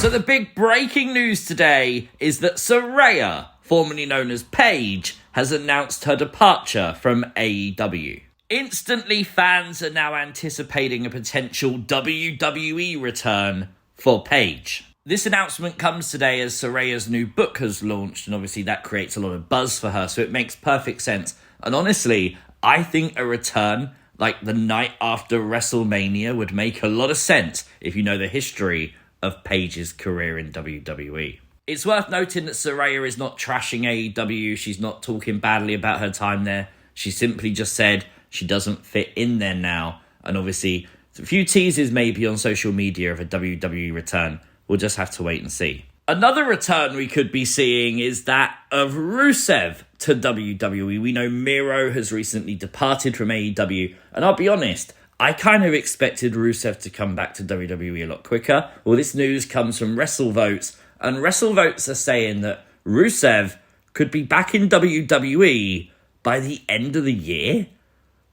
So the big breaking news today is that Saraya, formerly known as Paige, has announced her departure from AEW. Instantly, fans are now anticipating a potential WWE return for Paige. This announcement comes today as Saraya's new book has launched, and obviously that creates a lot of buzz for her, so it makes perfect sense. And honestly, I think a return like the night after WrestleMania would make a lot of sense if you know the history of Paige's career in WWE. It's worth noting that Saraya is not trashing AEW, she's not talking badly about her time there, she simply just said she doesn't fit in there now, and obviously a few teases maybe on social media of a WWE return. We'll just have to wait and see. Another return we could be seeing is that of Rusev to WWE. We know Miro has recently departed from AEW, and I'll be honest, I kind of expected Rusev to come back to WWE a lot quicker. Well, this news comes from WrestleVotes, and WrestleVotes are saying that Rusev could be back in WWE by the end of the year.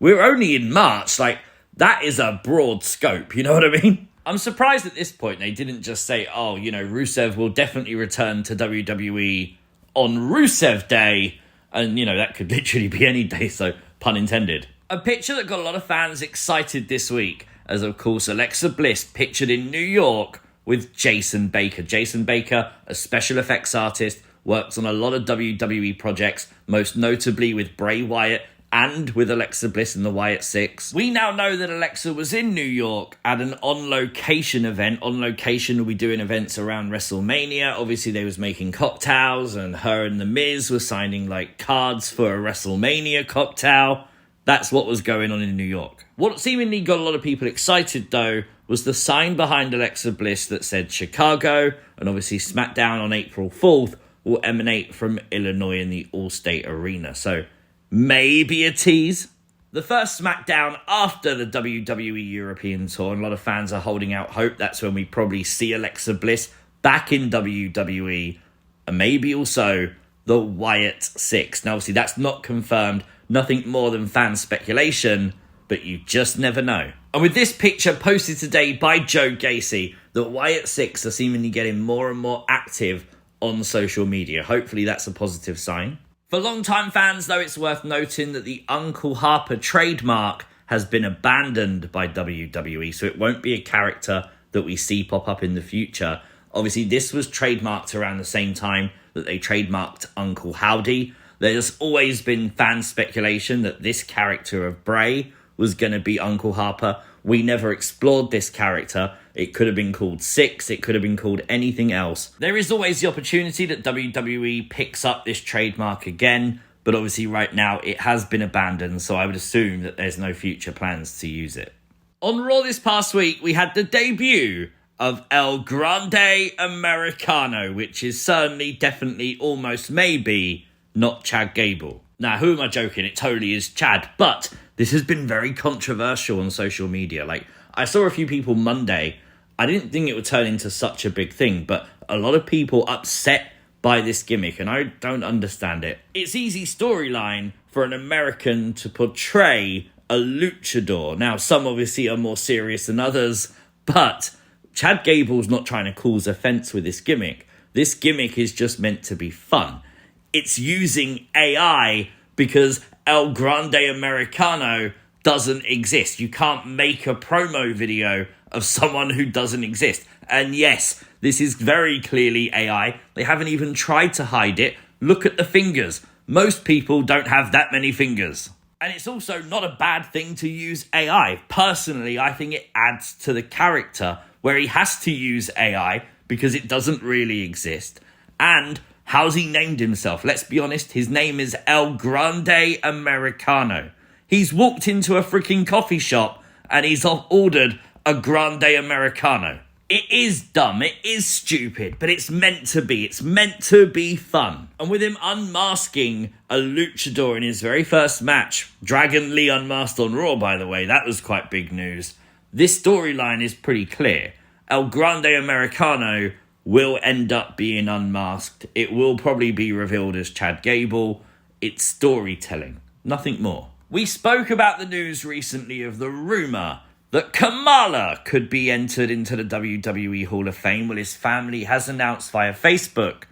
We're only in March, like, that is a broad scope, you know what I mean? I'm surprised at this point they didn't just say, oh, you know, Rusev will definitely return to WWE on Rusev Day, and, you know, that could literally be any day, so pun intended. A picture that got a lot of fans excited this week, as of course Alexa Bliss pictured in New York with Jason Baker. Jason Baker, a special effects artist, works on a lot of WWE projects, most notably with Bray Wyatt and with Alexa Bliss in the Wyatt Six. We now know that Alexa was in New York at an on-location event. On location will be doing events around WrestleMania. Obviously they was making cocktails, and her and The Miz were signing like cards for a WrestleMania cocktail. That's what was going on in New York. What seemingly got a lot of people excited, though, was the sign behind Alexa Bliss that said Chicago, and obviously Smackdown on April 4th will emanate from Illinois in the Allstate Arena. So maybe a tease. The first Smackdown after the WWE European Tour, and a lot of fans are holding out hope. That's when we probably see Alexa Bliss back in WWE, and maybe also the Wyatt Six. Now, obviously, that's not confirmed. Nothing more than fan speculation, but you just never know. And with this picture posted today by Joe Gacy, the Wyatt Six are seemingly getting more and more active on social media. Hopefully that's a positive sign. For longtime fans, though, it's worth noting that the Uncle Harper trademark has been abandoned by WWE, so it won't be a character that we see pop up in the future. Obviously, this was trademarked around the same time that they trademarked Uncle Howdy. There's always been fan speculation that this character of Bray was going to be Uncle Harper. We never explored this character. It could have been called Six. It could have been called anything else. There is always the opportunity that WWE picks up this trademark again, but obviously right now it has been abandoned, so I would assume that there's no future plans to use it. On Raw this past week, we had the debut of El Grande Americano, which is certainly, definitely, almost maybe not Chad Gable. Now, who am I joking? It totally is Chad, but this has been very controversial on social media. Like, I saw a few people Monday. I didn't think it would turn into such a big thing, but a lot of people upset by this gimmick, and I don't understand it. It's easy storyline for an American to portray a luchador. Now, some obviously are more serious than others, but Chad Gable's not trying to cause offense with this gimmick. This gimmick is just meant to be fun. It's using AI because El Grande Americano doesn't exist. You can't make a promo video of someone who doesn't exist. And yes, this is very clearly AI. They haven't even tried to hide it. Look at the fingers. Most people don't have that many fingers. And it's also not a bad thing to use AI. Personally, I think it adds to the character where he has to use AI because it doesn't really exist. And how's he named himself? Let's be honest, his name is El Grande Americano. He's walked into a freaking coffee shop and he's ordered a Grande Americano. It is dumb, it is stupid, but it's meant to be. It's meant to be fun. And with him unmasking a luchador in his very first match, Dragon Lee unmasked on Raw, by the way, that was quite big news. This storyline is pretty clear. El Grande Americano will end up being unmasked. It will probably be revealed as Chad Gable. It's storytelling, nothing more. We spoke about the news recently of the rumour that Kamala could be entered into the WWE Hall of Fame. Well, his family has announced via Facebook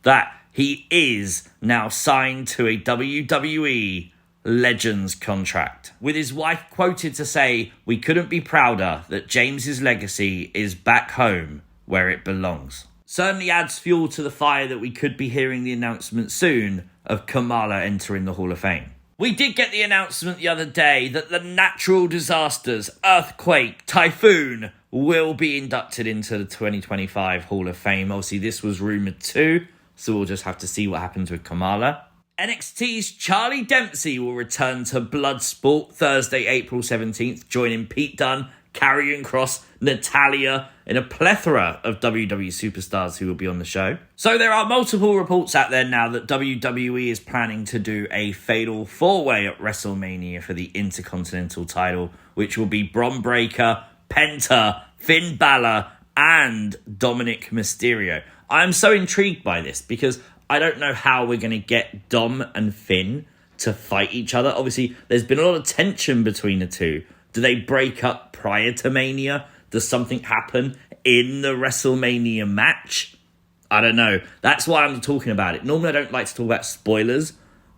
that he is now signed to a WWE Legends contract, with his wife quoted to say, "We couldn't be prouder that James's legacy is back home where it belongs." Certainly adds fuel to the fire that we could be hearing the announcement soon of Kamala entering the Hall of Fame. We did get the announcement the other day that the natural disasters, earthquake, typhoon, will be inducted into the 2025 Hall of Fame. Obviously, this was rumoured too, so we'll just have to see what happens with Kamala. NXT's Charlie Dempsey will return to Bloodsport Thursday, April 17th, joining Pete Dunne, Karrion Kross, Natalya, and a plethora of WWE superstars who will be on the show. So there are multiple reports out there now that WWE is planning to do a fatal four-way at WrestleMania for the Intercontinental title, which will be Bron Breakker, Penta, Finn Balor, and Dominic Mysterio. I'm so intrigued by this because I don't know how we're going to get Dom and Finn to fight each other. Obviously, there's been a lot of tension between the two. Do they break up prior to Mania? Does something happen in the WrestleMania match? I don't know. That's why I'm talking about it. Normally, I don't like to talk about spoilers,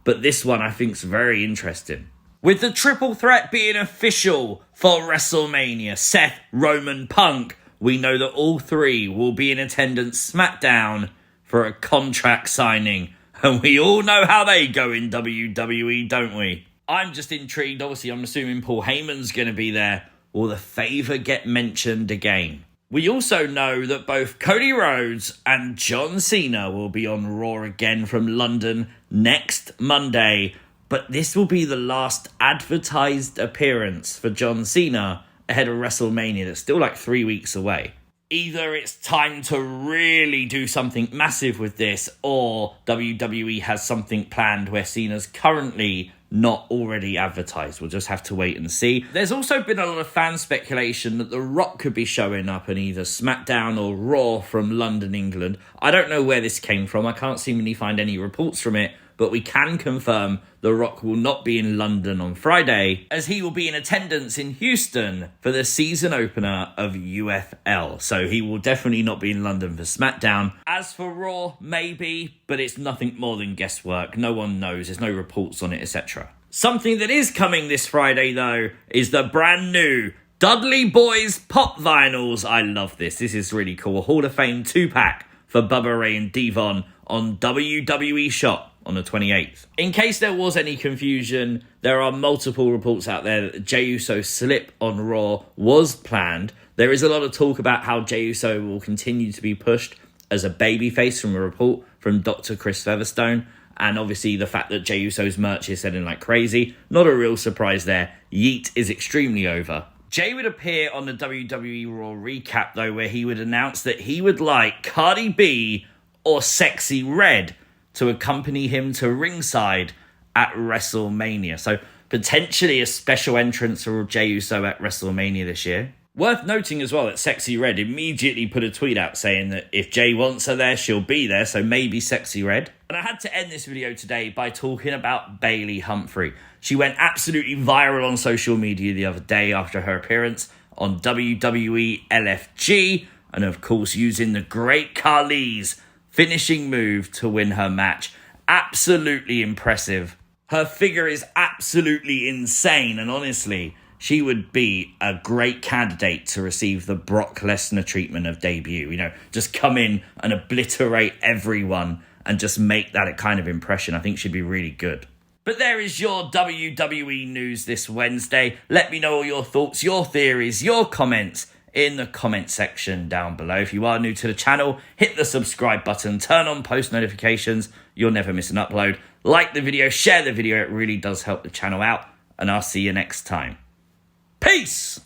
but this one I think is very interesting. With the triple threat being official for WrestleMania, Seth, Roman, Punk, we know that all three will be in attendance Smackdown for a contract signing. And we all know how they go in WWE, don't we? I'm just intrigued. Obviously, I'm assuming Paul Heyman's going to be there. Will the favour get mentioned again? We also know that both Cody Rhodes and John Cena will be on Raw again from London next Monday. But this will be the last advertised appearance for John Cena ahead of WrestleMania. That's still like 3 weeks away. Either it's time to really do something massive with this, or WWE has something planned where Cena's currently not already advertised. We'll just have to wait and see. There's also been a lot of fan speculation that The Rock could be showing up in either SmackDown or Raw from London, England. I don't know where this came from. I can't seemingly find any reports from it, but we can confirm The Rock will not be in London on Friday, as he will be in attendance in Houston for the season opener of UFL. So he will definitely not be in London for SmackDown. As for Raw, maybe, but it's nothing more than guesswork. No one knows. There's no reports on it, etc. Something that is coming this Friday, though, is the brand new Dudley Boyz Pop Vinyls. I love this. This is really cool. A Hall of Fame 2-pack for Bubba Ray and Devon on WWE Shop on the 28th. In case there was any confusion, there are multiple reports out there that the Jey Uso slip on Raw was planned. There is a lot of talk about how Jey Uso will continue to be pushed as a babyface from a report from Dr. Chris Featherstone, and obviously the fact that Jey Uso's merch is selling like crazy. Not a real surprise there. Yeet is extremely over. Jey would appear on the WWE Raw recap, though, where he would announce that he would like Cardi B or Sexxy Red to accompany him to ringside at WrestleMania. So potentially a special entrance for Jey Uso at WrestleMania this year. Worth noting as well that Sexxy Red immediately put a tweet out saying that if Jey wants her there, she'll be there. So maybe Sexxy Red. And I had to end this video today by talking about Bayley Humphrey. She went absolutely viral on social media the other day after her appearance on WWE LFG. And of course using the Great Khalis finishing move to win her match. Absolutely impressive. Her figure is absolutely insane, and honestly, she would be a great candidate to receive the Brock Lesnar treatment of debut. You know, just come in and obliterate everyone and just make that kind of impression. I think she'd be really good. But there is your WWE news this Wednesday. Let me know all your thoughts, your theories, your comments in the comment section down below. If you are new to the channel, hit the subscribe button, turn on post notifications, you'll never miss an upload. Like the video, share the video, it really does help the channel out, and I'll see you next time. Peace!